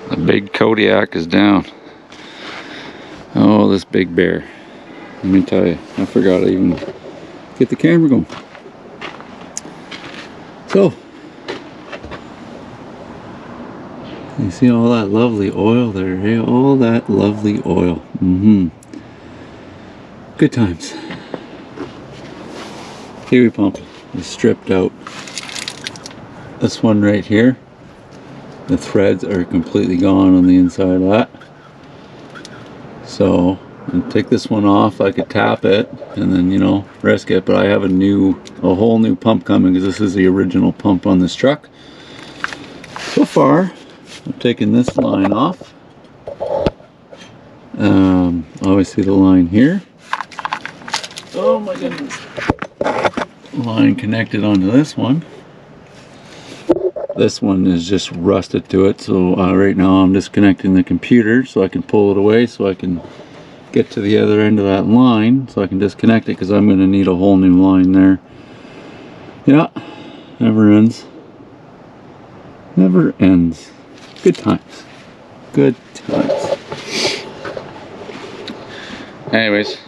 The big Kodiak is down. Oh, this big bear. Let me tell you, I forgot to even get the camera going. So, you see all that lovely oil there, hey? All that lovely oil. Good times. Kiwi pump is stripped out. This one right here, the threads are completely gone on the inside of that. So, I'll take this one off. I could tap it and then, you know, risk it, but I have a whole new pump coming because this is the original pump on this truck. So far, I'm taking this line off. Obviously the line here. Oh my goodness. Line connected onto this one. This one is just rusted to it, so right now I'm disconnecting the computer so I can pull it away so I can get to the other end of that line so I can disconnect it, because I'm going to need a whole new line there. Yeah, never ends. Never ends. Good times. Good times. Anyways,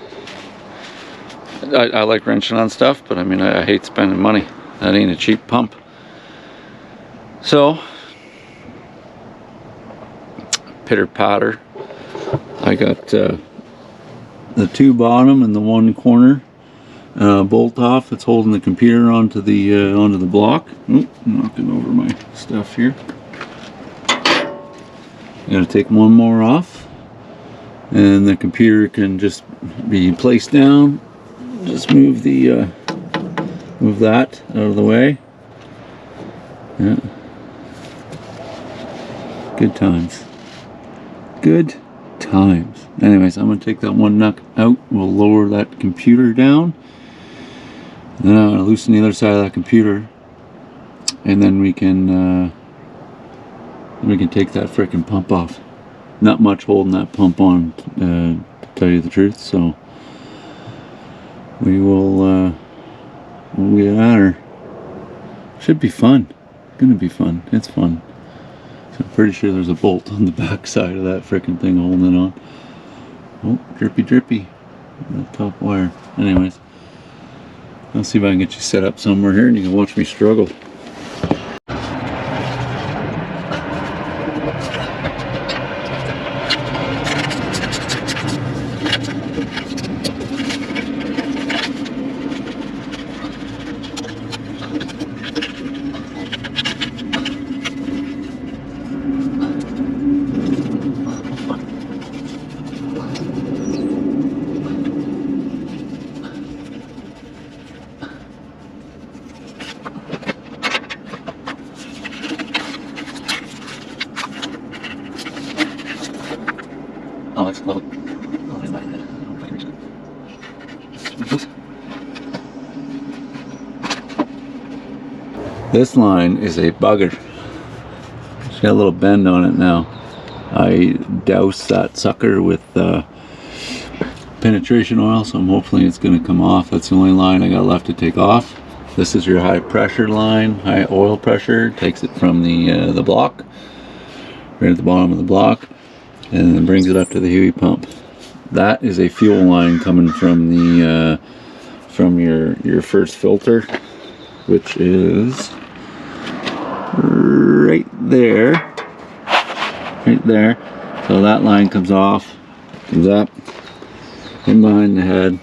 I like wrenching on stuff, but I mean, I hate spending money. That ain't a cheap pump. So, pitter patter. I got the two bottom and the one corner bolt off that's holding the computer onto the block. Oh, I'm knocking over my stuff here. Gotta take one more off, and the computer can just be placed down. Just move move that out of the way. Yeah. Good times. Good times. Anyways, I'm going to take that one nut out. We'll lower that computer down. And then I'm going to loosen the other side of that computer. And then we can take that frickin' pump off. Not much holding that pump on, to tell you the truth. So we will we'll get at her. Should be fun. Gonna be fun. It's fun. So I'm pretty sure there's a bolt on the back side of that frickin' thing holding it on. Oh, drippy drippy. That top wire. Anyways, I'll see if I can get you set up somewhere here and you can watch me struggle. Oh, it's low. Oh, I like that. This line is a bugger. It's got a little bend on it now. I doused that sucker with penetration oil, so I'm hopefully it's going to come off. That's the only line I got left to take off. This is your high pressure line, high oil pressure. Takes it from the block, right at the bottom of the block, and then brings it up to the Huey pump. That is a fuel line coming from the from your first filter, which is right there. Right there. So that line comes off, comes up, in behind the head,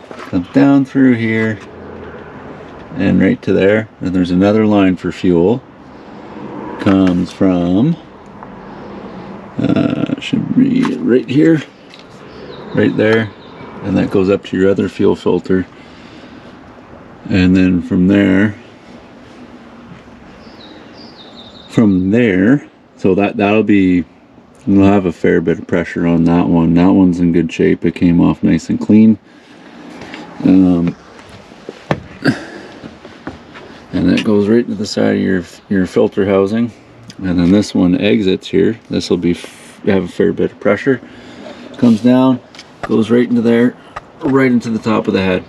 comes down through here, and right to there. And there's another line for fuel. Comes from, should be right here, right there, and that goes up to your other fuel filter. And then from there, so that'll be, we'll have a fair bit of pressure on that one. That one's in good shape. It came off nice and clean. And that goes right to the side of your filter housing. And then this one exits here. This will be have a fair bit of pressure. Comes down, goes right into there, right into the top of the head.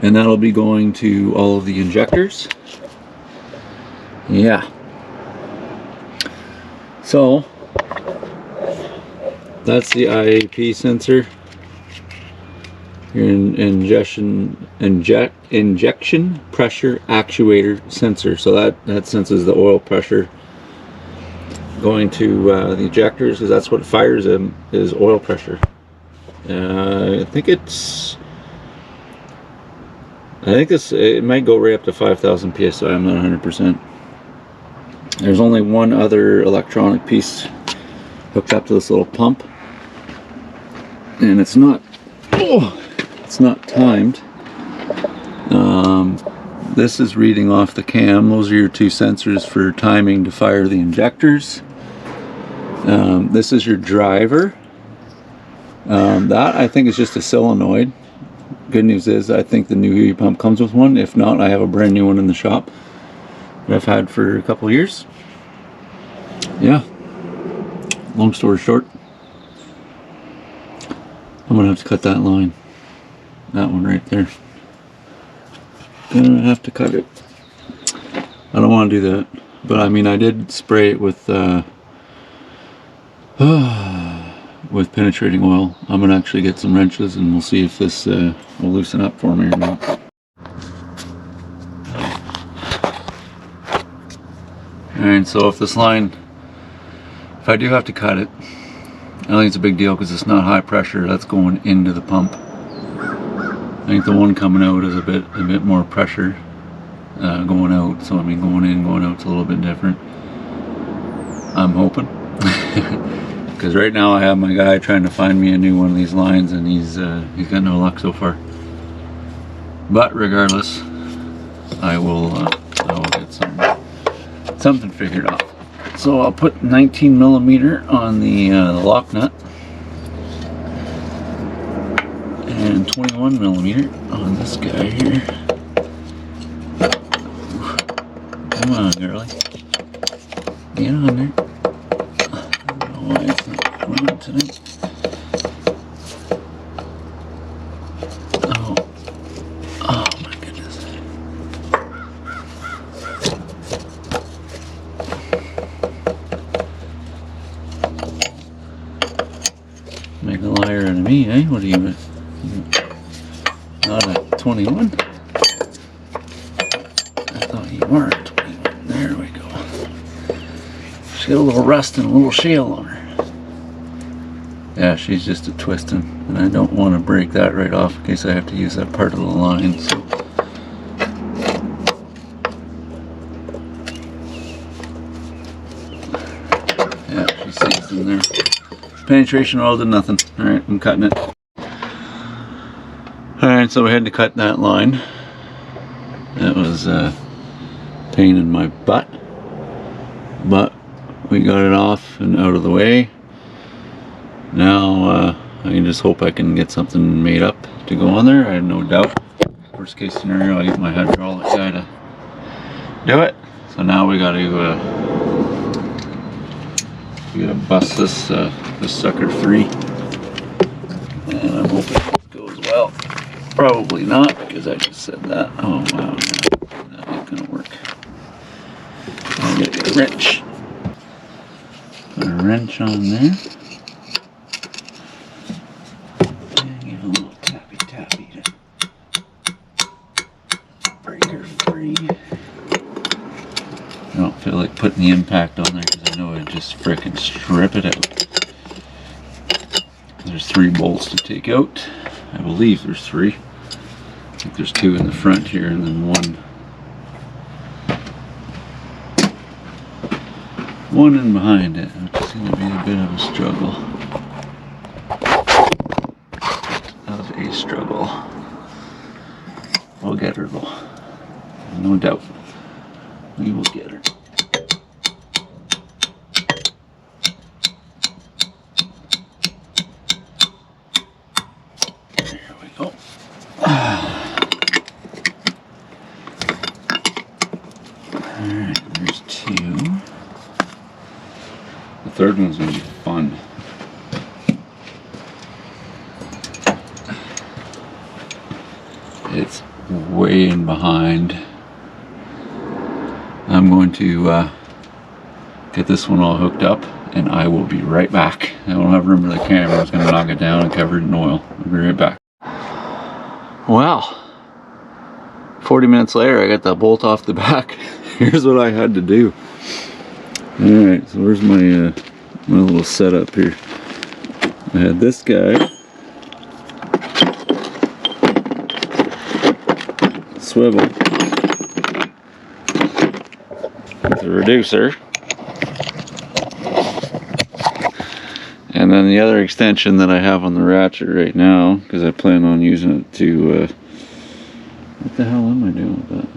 And that'll be going to all of the injectors. Yeah. So that's the IAP sensor. Your injection pressure actuator sensor. So that senses the oil pressure going to the ejectors, because that's what fires them, is oil pressure. I think it might go right up to 5,000 psi. I'm not 100%. There's only one other electronic piece hooked up to this little pump, and it's not timed. This is reading off the cam. Those are your two sensors for timing to fire the injectors. This is your driver. That I think is just a solenoid. Good news is I think the new heat pump comes with one. If not, I have a brand new one in the shop that I've had for a couple of years. Yeah, long story short, I'm gonna have to cut that line, that one right there. Gonna have to cut it. I don't want to do that, but I mean, I did spray it with penetrating oil. I'm gonna actually get some wrenches and we'll see if this will loosen up for me or not. Alright, so if this line, if I do have to cut it, I think it's a big deal because it's not high pressure. That's going into the pump. I think the one coming out is a bit more pressure going out. So I mean, going in, going out's a little bit different. I'm hoping, because right now I have my guy trying to find me a new one of these lines, and he's got no luck so far. But regardless, I will get something figured out. So I'll put 19 millimeter on the lock nut, and 21 millimeter on this guy here. Come on, girlie. Get on there. I don't know why it's not going on tonight. Oh my goodness. Make a liar out of me, eh? What are you? Not a 21? I thought you were a 21. There we go. She's got a little rust and a little shale on her. Yeah, she's just a twisting, and I don't want to break that right off in case I have to use that part of the line. So. Yeah, she stays in there. Penetration oil did nothing. Alright, I'm cutting it. Alright, so we had to cut that line. That was a pain in my butt. But we got it off and out of the way. Now I can just hope I can get something made up to go on there. I have no doubt. Worst case scenario, I get my hydraulic guy to do it. So now we got to bust this sucker free, and I'm hoping it goes well. Probably not, because I just said that. Oh wow, that ain't gonna work. I'm gonna get a wrench. Put a wrench on there. And give a little tappy to break her free. I don't feel like putting the impact on there because I know I'd just frickin' strip it out. There's 3 bolts to take out. I believe there's 3. I think there's 2 in the front here and then one in behind it, which is going to be a bit of a struggle. We'll get her though. No doubt. We will get her. There we go. Alright, there's 2. The third one's going to be fun. It's way in behind. I'm going to get this one all hooked up, and I will be right back. I don't have room for the camera. I was going to knock it down and cover it in oil. I'll be right back. Well, 40 minutes later, I got that bolt off the back. Here's what I had to do. Alright, so where's my my little setup here. I had this guy swivel with a reducer, and then the other extension that I have on the ratchet right now, because I plan on using it to what the hell am I doing with that?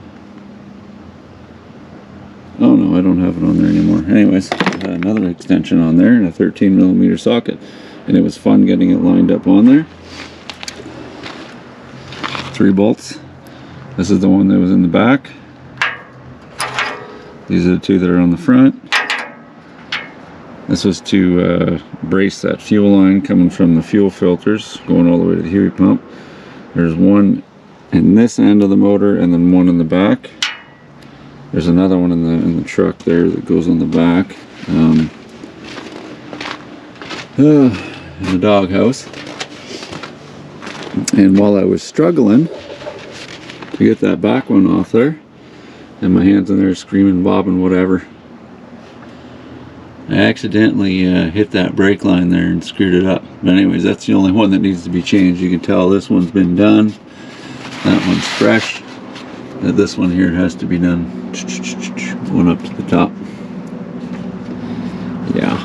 Oh no, I don't have it on there anymore. Anyways, I had another extension on there and a 13mm socket, and it was fun getting it lined up on there. 3 bolts. This is the one that was in the back. These are the 2 that are on the front. This was to brace that fuel line coming from the fuel filters going all the way to the heat pump. There's one in this end of the motor and then one in the back. There's another one in the truck there that goes on the back. In the doghouse. And while I was struggling to get that back one off there, and my hands in there screaming, bobbing, whatever, I accidentally hit that brake line there and screwed it up. But anyways, that's the only one that needs to be changed. You can tell this one's been done. That one's fresh. This one here has to be done. Going up to the top. Yeah.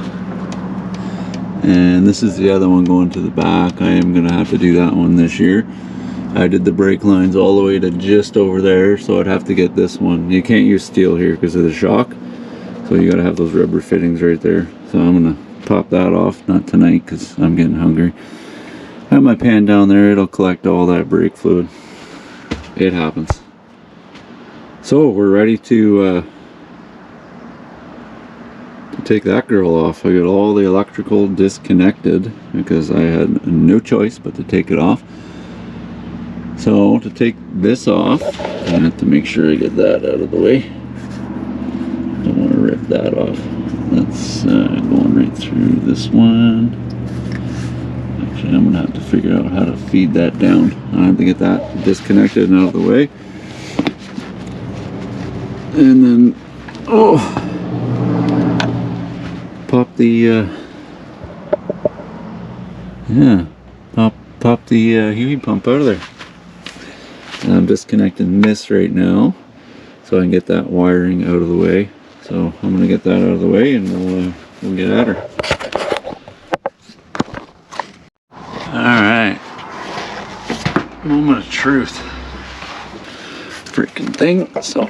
And this is the other one going to the back. I am going to have to do that one this year. I did the brake lines all the way to just over there, so I'd have to get this one. You can't use steel here because of the shock. So you got to have those rubber fittings right there. So I'm going to pop that off. Not tonight because I'm getting hungry. I have my pan down there. It'll collect all that brake fluid. It happens. So we're ready to take that girl off. I got all the electrical disconnected because I had no choice but to take it off. So to take this off, I have to make sure I get that out of the way. Don't want to rip that off. That's going right through this one. Actually, I'm gonna have to figure out how to feed that down. I have to get that disconnected and out of the way. And then, oh, pop the, pop the heat pump out of there. And I'm disconnecting this right now, so I can get that wiring out of the way. So I'm gonna get that out of the way, and we'll get at her. All right, moment of truth. Freaking thing. So.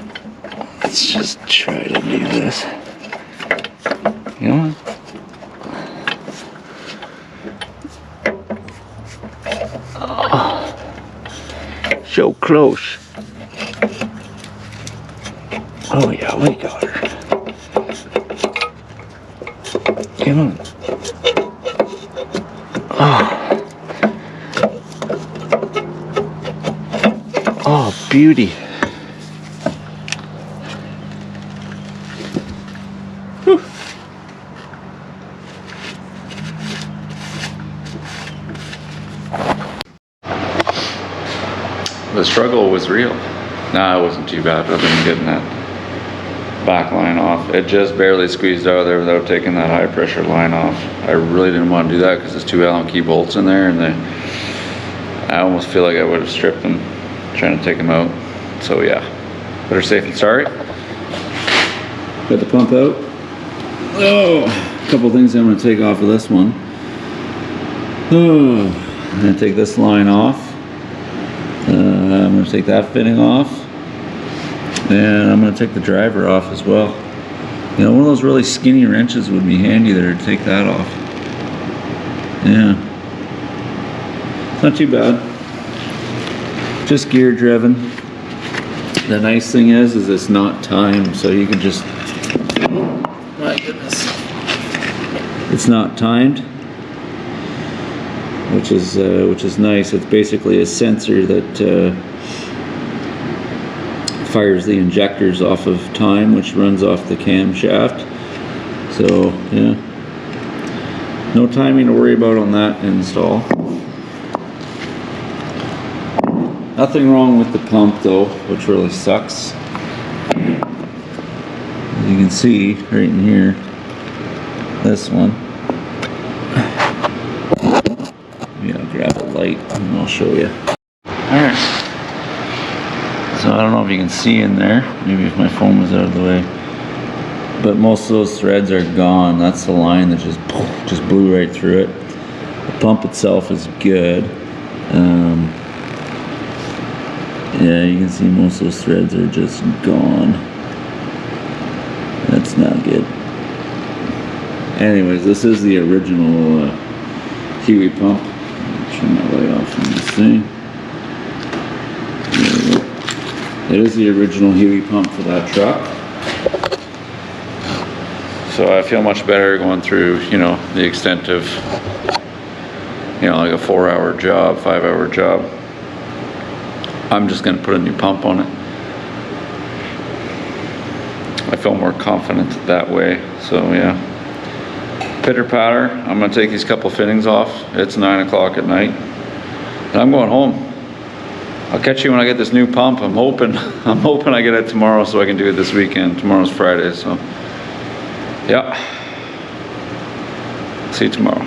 Let's just try to do this. Come on. Oh, so close. Oh yeah, we got her. Come on. Oh, oh beauty. The struggle was real. Nah, it wasn't too bad other than getting that back line off. It just barely squeezed out of there without taking that high pressure line off. I really didn't want to do that because there's 2 Allen key bolts in there, and I almost feel like I would have stripped them trying to take them out. So yeah, better safe than sorry. Got the pump out. Oh, a couple things I'm going to take off of this one. Oh, I'm going to take this line off. I'm going to take that fitting off, and I'm going to take the driver off as well. You know, one of those really skinny wrenches would be handy there to take that off. Yeah, it's not too bad. Just gear driven. The nice thing is it's not timed, so you can just, my goodness, it's not timed, which is nice. It's basically a sensor that fires the injectors off of time, which runs off the camshaft. So yeah, no timing to worry about on that install. Nothing wrong with the pump though, which really sucks. As you can see right in here, this one. Maybe I'll grab a light and I'll show you. Alright. So I don't know if you can see in there, maybe if my phone was out of the way, but most of those threads are gone. That's the line that just blew right through it. The pump itself is good. Yeah, you can see most of those threads are just gone. That's not good. Anyways, this is the original Kiwi pump. Turn that light off on this thing. There we go. It is the original Huey pump for that truck. So I feel much better going through, you know, the extent of, you know, like a 4-hour job, 5-hour job. I'm just going to put a new pump on it. I feel more confident that way. So yeah, pitter patter. I'm going to take these couple fittings off. It's 9 o'clock at night. And I'm going home. I'll catch you when I get this new pump. I'm hoping I get it tomorrow so I can do it this weekend. Tomorrow's Friday, so yeah. See you tomorrow.